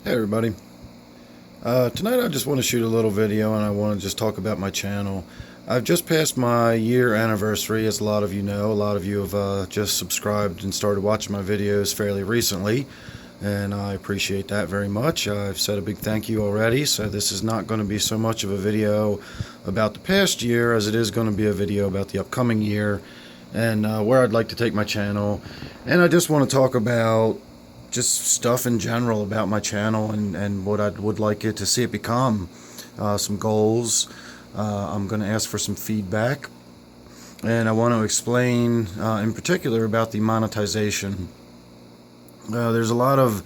Hey everybody. Tonight I just want to shoot a little video and I want to just talk about my channel. I've just passed my year anniversary, as a lot of you know. A lot of you have just subscribed and started watching my videos fairly recently, and I appreciate that very much. I've said a big thank you already, so this is not going to be so much of a video about the past year as it is going to be a video about the upcoming year and where I'd like to take my channel. And I just want to talk about just stuff in general about my channel and what I would like it to see it become. Some goals. I'm going to ask for some feedback. And I want to explain in particular about the monetization. There's a lot of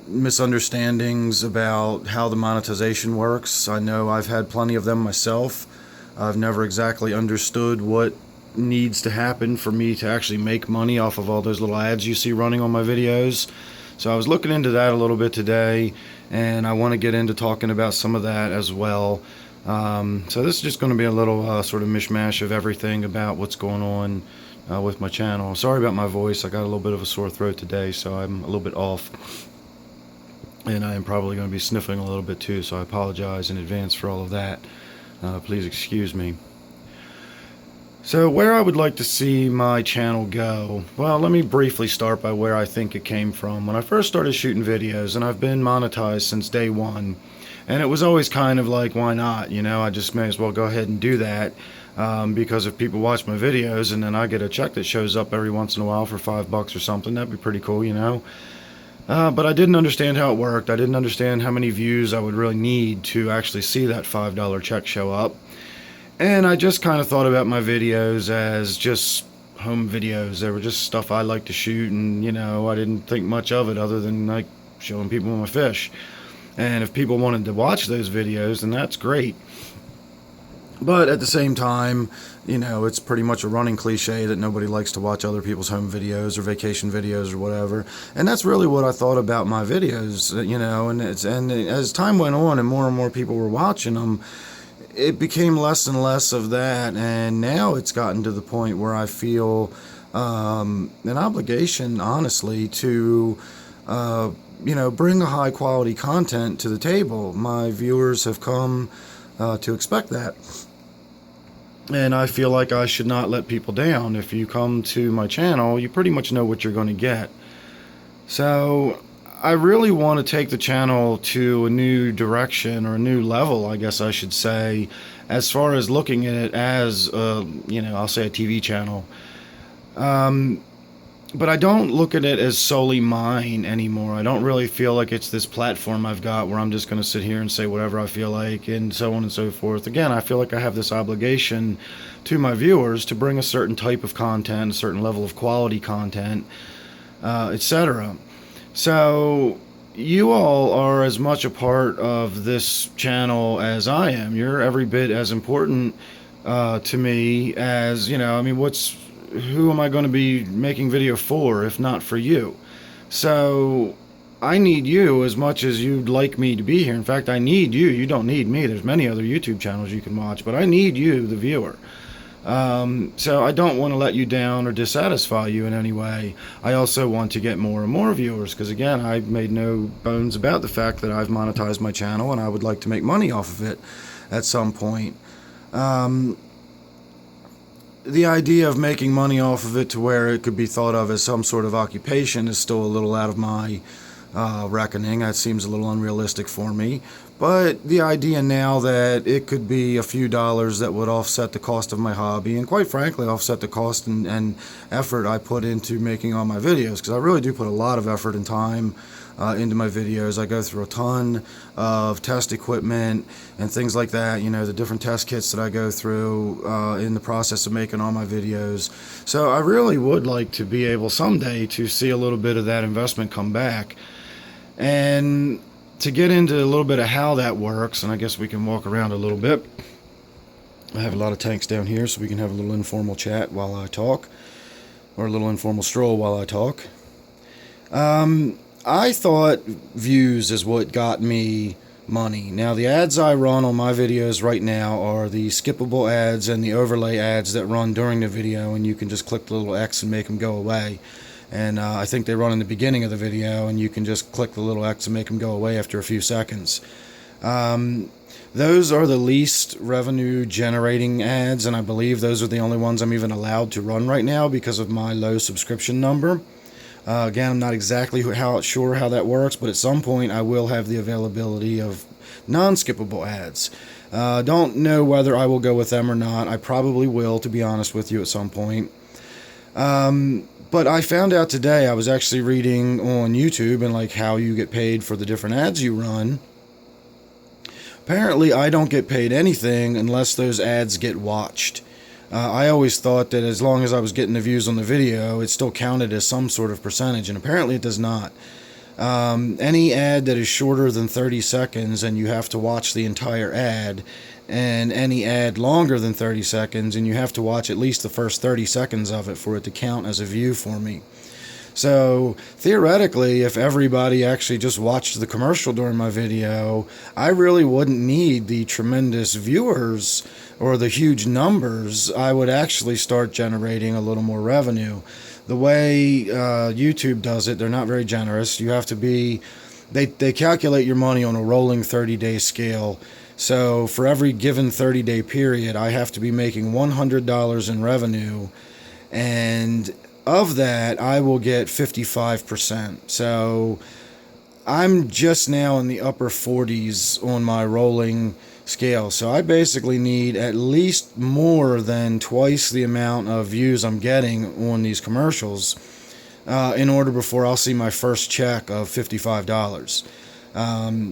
misunderstandings about how the monetization works. I know I've had plenty of them myself. I've never exactly understood what needs to happen for me to actually make money off of all those little ads you see running on my videos. So I was looking into that a little bit today, and I want to get into talking about some of that as well. So this is just going to be a little sort of mishmash of everything about what's going on with my channel. Sorry about my voice. I got a little bit of a sore throat today, so I'm a little bit off, and I am probably going to be sniffling a little bit too, so I apologize in advance for all of that. Please excuse me. So where I would like to see my channel go, well, let me briefly start by where I think it came from. When I first started shooting videos, and I've been monetized since day one, and it was always kind of like, why not? You know, I just may as well go ahead and do that, because if people watch my videos and then I get a check that shows up every once in a while for $5 or something, that'd be pretty cool, you know? But I didn't understand how it worked. I didn't understand how many views I would really need to actually see that $5 check show up. And I just kind of thought about my videos as just home videos. They were just stuff I like to shoot, and, you know, I didn't think much of it other than, like, showing people my fish. And if people wanted to watch those videos, then that's great. But at the same time, you know, it's pretty much a running cliche that nobody likes to watch other people's home videos or vacation videos or whatever. And that's really what I thought about my videos, you know, and as time went on and more people were watching them, it became less and less of that, and now it's gotten to the point where I feel an obligation, honestly, to you know, bring a high quality content to the table. My viewers have come to expect that, and I feel like I should not let people down. If you come to my channel, you pretty much know what you're going to get. So I really want to take the channel to a new direction, or a new level, I guess I should say, as far as looking at it as, you know, I'll say a TV channel. But I don't look at it as solely mine anymore. I don't really feel like it's this platform I've got where I'm just going to sit here and say whatever I feel like and so on and so forth. Again, I feel like I have this obligation to my viewers to bring a certain type of content, a certain level of quality content, etc. So you all are as much a part of this channel as I am. You're every bit as important to me as, you know, I mean, who am I going to be making video for if not for you? So I need you as much as you'd like me to be here. In fact, I need you. You don't need me. There's many other YouTube channels you can watch, but I need you, the viewer. So I don't want to let you down or dissatisfy you in any way. I also want to get more and more viewers, because again, I've made no bones about the fact that I've monetized my channel and I would like to make money off of it at some point. The idea of making money off of it to where it could be thought of as some sort of occupation is still a little out of my reckoning. That seems a little unrealistic for me. But the idea now that it could be a few dollars that would offset the cost of my hobby, and quite frankly offset the cost and effort I put into making all my videos, because I really do put a lot of effort and time into my videos. I go through a ton of test equipment and things like that, you know, the different test kits that I go through in the process of making all my videos. So I really would like to be able someday to see a little bit of that investment come back. And to get into a little bit of how that works, and I guess we can walk around a little bit. I have a lot of tanks down here, so we can have a little informal chat while I talk, or a little informal stroll while I talk. I thought views is what got me money. Now, the ads I run on my videos right now are the skippable ads and the overlay ads that run during the video, and you can just click the little X and make them go away. and I think they run in the beginning of the video, and you can just click the little X and make them go away after a few seconds. Those are the least revenue generating ads, and I believe those are the only ones I'm even allowed to run right now because of my low subscription number. Again, I'm not exactly sure how that works, but at some point I will have the availability of non-skippable ads. Don't know whether I will go with them or not. I probably will, to be honest with you, at some point. But I found out today, I was actually reading on YouTube and like how you get paid for the different ads you run. Apparently, I don't get paid anything unless those ads get watched. I always thought that as long as I was getting the views on the video, it still counted as some sort of percentage, and apparently it does not. Any ad that is shorter than 30 seconds and you have to watch the entire ad, and any ad longer than 30 seconds and you have to watch at least the first 30 seconds of it for it to count as a view for me. So theoretically, if everybody actually just watched the commercial during my video, I really wouldn't need the tremendous viewers or the huge numbers. I would actually start generating a little more revenue. The way YouTube does it, they're not very generous. You have to be, they calculate your money on a rolling 30-day scale. So for every given 30-day period, I have to be making $100 in revenue, and of that, I will get 55%. So I'm just now in the upper 40s on my rolling scale. So I basically need at least more than twice the amount of views I'm getting on these commercials in order before I'll see my first check of $55.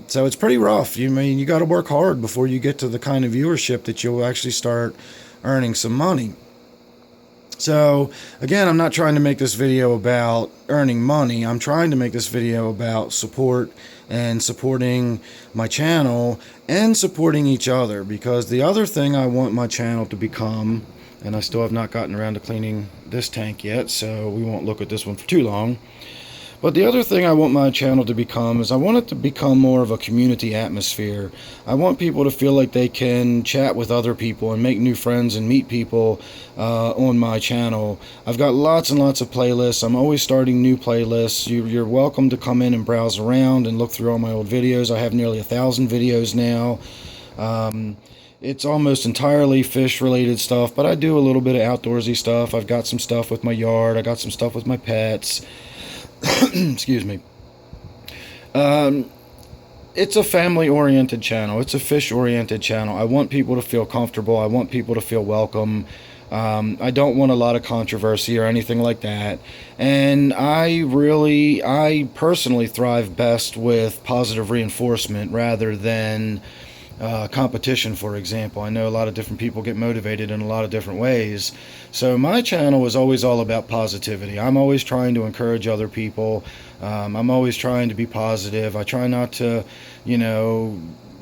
So it's pretty rough. You got to work hard before you get to the kind of viewership that you'll actually start earning some money. So, again, I'm not trying to make this video about earning money. I'm trying to make this video about support and supporting my channel and supporting each other, because the other thing I want my channel to become, and I still have not gotten around to cleaning this tank yet, so we won't look at this one for too long. But the other thing I want my channel to become is I want it to become more of a community atmosphere. I want people to feel like they can chat with other people and make new friends and meet people on my channel. I've got lots and lots of playlists. I'm always starting new playlists. You're welcome to come in and browse around and look through all my old videos. I have nearly 1,000 videos now. It's almost entirely fish-related stuff, but I do a little bit of outdoorsy stuff. I've got some stuff with my yard. I got some stuff with my pets. Excuse me. It's a family-oriented channel. It's a fish-oriented channel. I want people to feel comfortable. I want people to feel welcome. I don't want a lot of controversy or anything like that. And I personally thrive best with positive reinforcement rather than competition, for example. I know a lot of different people get motivated in a lot of different ways. So my channel is always all about positivity. I'm always trying to encourage other people. I'm always trying to be positive. I try not to,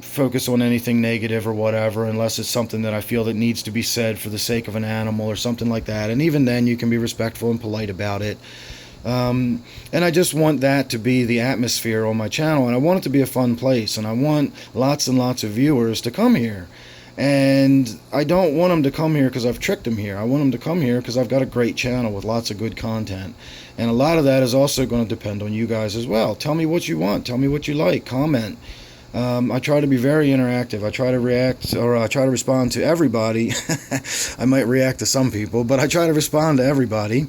focus on anything negative or whatever, unless it's something that I feel that needs to be said for the sake of an animal or something like that. And even then, you can be respectful and polite about it. And I just want that to be the atmosphere on my channel, and I want it to be a fun place, and I want lots and lots of viewers to come here. And I don't want them to come here because I've tricked them here. I want them to come here because I've got a great channel with lots of good content. And a lot of that is also going to depend on you guys as well. Tell me what you want. Tell me what you like. Comment. I try to be very interactive. I try to react, or I try to respond to everybody. I might react to some people, but I try to respond to everybody.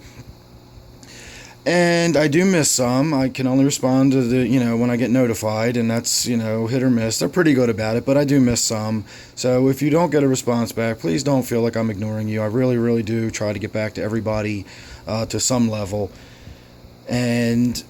And I do miss some. I can only respond to when I get notified, and that's, hit or miss. They're pretty good about it, but I do miss some. So if you don't get a response back, please don't feel like I'm ignoring you. I really, really do try to get back to everybody to some level. And,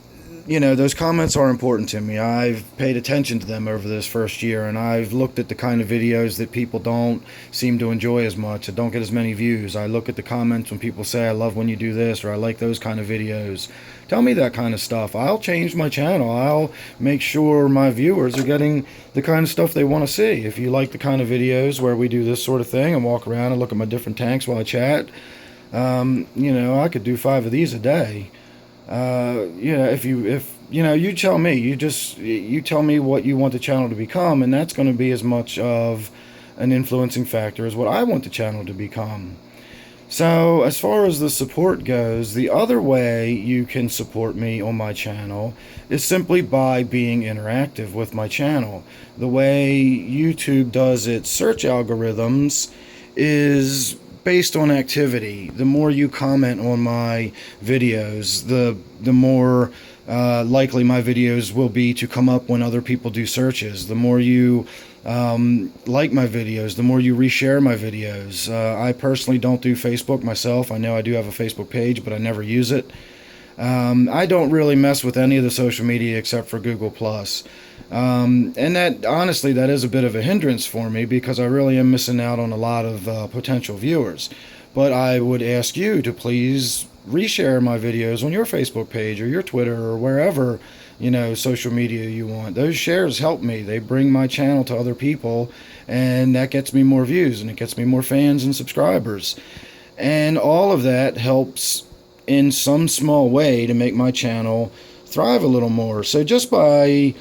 those comments are important to me. I've paid attention to them over this first year, and I've looked at the kind of videos that people don't seem to enjoy as much, that don't get as many views. I look at the comments when people say, I love when you do this, or I like those kind of videos. Tell me that kind of stuff. I'll change my channel. I'll make sure my viewers are getting the kind of stuff they want to see. If you like the kind of videos where we do this sort of thing and walk around and look at my different tanks while I chat, I could do 5 of these a day. You tell me, you tell me what you want the channel to become, and that's going to be as much of an influencing factor as what I want the channel to become. So, as far as the support goes, the other way you can support me on my channel is simply by being interactive with my channel. The way YouTube does its search algorithms is based on activity. The more you comment on my videos, the more likely my videos will be to come up when other people do searches. The more you like my videos, the more you reshare my videos. I personally don't do Facebook myself. I know I do have a Facebook page, but I never use it. I don't really mess with any of the social media except for Google Plus. And that, honestly, that is a bit of a hindrance for me because I really am missing out on a lot of potential viewers. But I would ask you to please reshare my videos on your Facebook page or your Twitter or wherever, social media you want. Those shares help me. They bring my channel to other people, and that gets me more views, and it gets me more fans and subscribers. And all of that helps in some small way to make my channel thrive a little more. So just by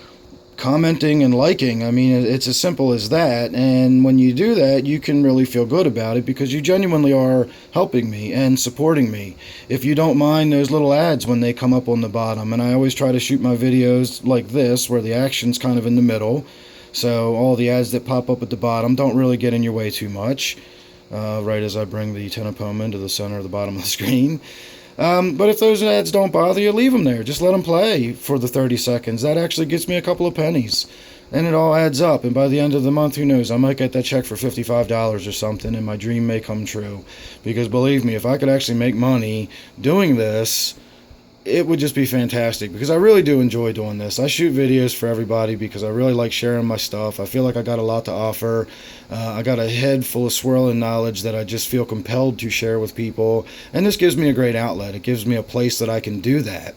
commenting and liking, I mean, it's as simple as that. And when you do that, you can really feel good about it because you genuinely are helping me and supporting me. If you don't mind those little ads when they come up on the bottom, and I always try to shoot my videos like this where the action's kind of in the middle, so all the ads that pop up at the bottom don't really get in your way too much, right as I bring the Tenapoma into the center of the bottom of the screen. But if those ads don't bother you, leave them there. Just let them play for the 30 seconds. That actually gets me a couple of pennies. And it all adds up. And by the end of the month, who knows? I might get that check for $55 or something, and my dream may come true. Because believe me, if I could actually make money doing this, it would just be fantastic, because I really do enjoy doing this. I shoot videos for everybody because I really like sharing my stuff. I feel like I got a lot to offer. I got a head full of swirling knowledge that I just feel compelled to share with people, and this gives me a great outlet. It gives me a place that I can do that.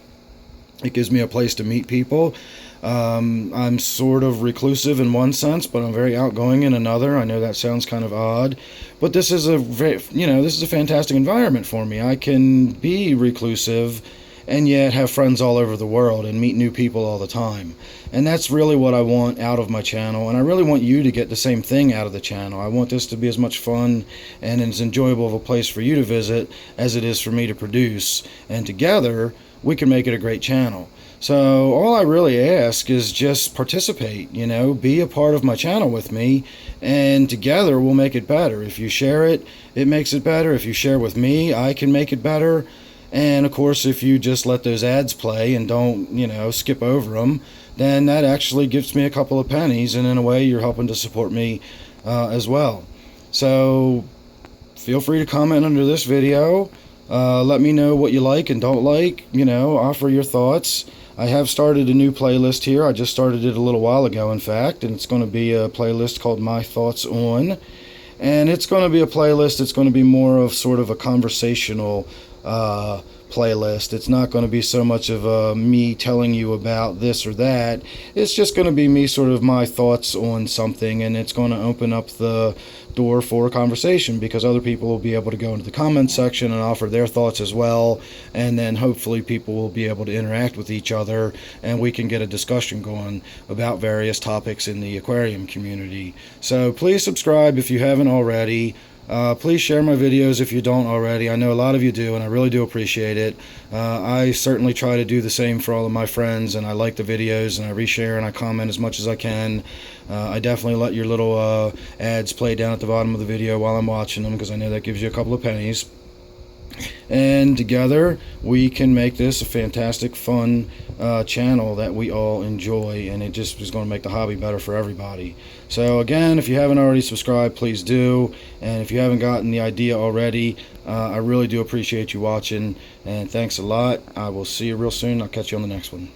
It gives me a place to meet people. I'm sort of reclusive in one sense, but I'm very outgoing in another. I know that sounds kind of odd, but this is this is a fantastic environment for me. I can be reclusive and yet have friends all over the world and meet new people all the time. And that's really what I want out of my channel, and I really want you to get the same thing out of the channel. I want this to be as much fun and as enjoyable of a place for you to visit as it is for me to produce, and together we can make it a great channel. So all I really ask is just participate, be a part of my channel with me, and together we'll make it better. If you share it, it makes it better. If you share with me, I can make it better. And of course, if you just let those ads play and don't, skip over them, then that actually gives me a couple of pennies, and in a way, you're helping to support me as well. So feel free to comment under this video. Let me know what you like and don't like. Offer your thoughts. I have started a new playlist here. I just started it a little while ago, in fact, and it's going to be a playlist called My Thoughts On. And it's going to be a playlist that's going to be more of sort of a conversational playlist. It's not going to be so much of me telling you about this or that. It's just going to be me sort of my thoughts on something, and it's going to open up the door for a conversation, because other people will be able to go into the comments section and offer their thoughts as well, and then hopefully people will be able to interact with each other, and we can get a discussion going about various topics in the aquarium community. So please subscribe if you haven't already. Please share my videos if you don't already. I know a lot of you do, and I really do appreciate it. I certainly try to do the same for all of my friends, and I like the videos, and I reshare and I comment as much as I can. I definitely let your little ads play down at the bottom of the video while I'm watching them, because I know that gives you a couple of pennies. And together we can make this a fantastic, fun channel that we all enjoy, and it just is going to make the hobby better for everybody. So again, if you haven't already subscribed, please do. And if you haven't gotten the idea already, I really do appreciate you watching, and thanks a lot. I will see you real soon. I'll catch you on the next one.